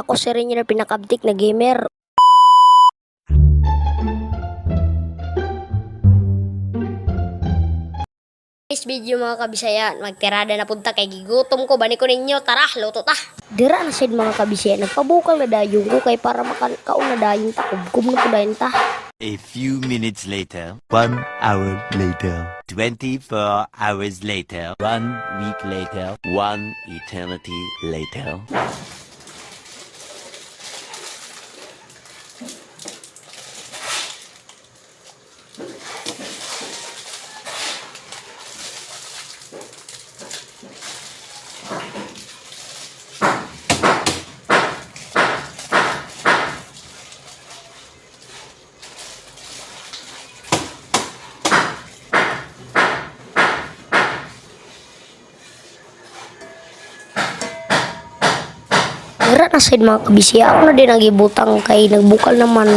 ako si rin yung pinakabdik na gamer. This video mga kabisaya, magtirada na punta kay gigutom ko, bani ko ninyo, tara, luto ta. Dira na sid mga kabisaya, nagpabukal na dayong ko kay para makakaon na dayong ta, kubkub na po dayon ta. A few minutes later, 1 hour later, 24 hours later, 1 week later, 1 eternity later. Dira na sid mga kabisaya, ako na din nagibutang kay nagbukal naman.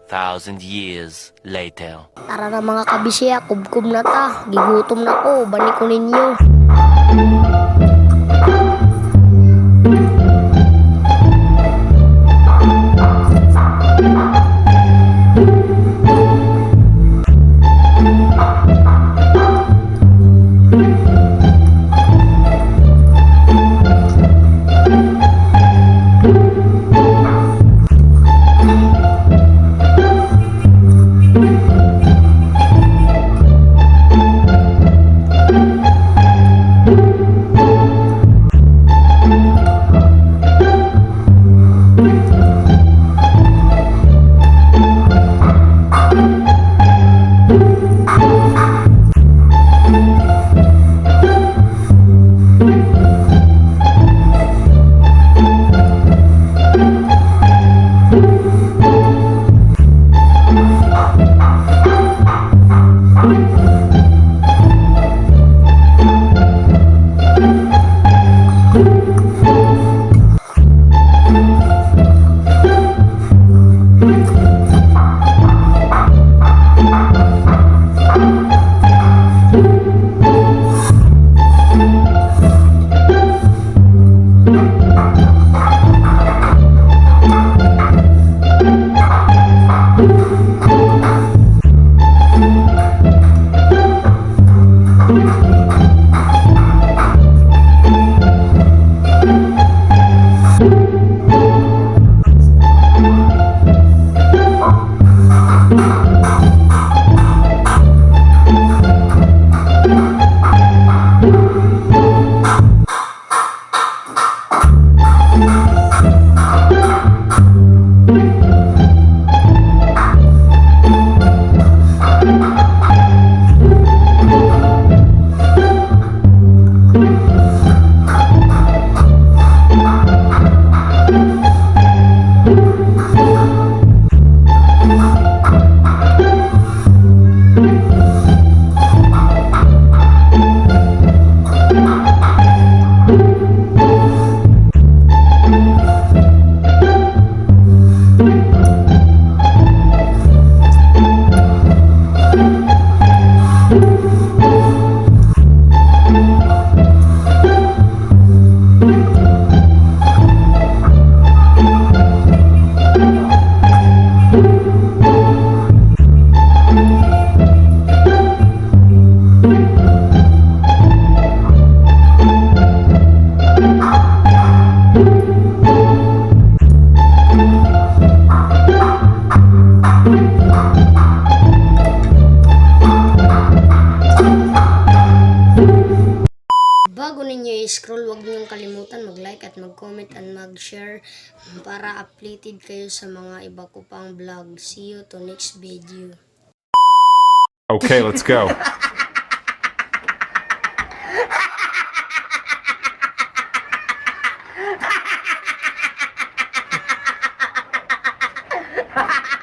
Thousand years later. Tara na mga kabisaya, kubkub na ta, gigutom na ko, bani ko ninyo. Bago ninyo i-scroll, huwag niyong kalimutan mag-like at mag-comment and mag-share para updated kayo sa mga iba ko pang vlog. See you to next video. Okay, let's go. Ha ha ha!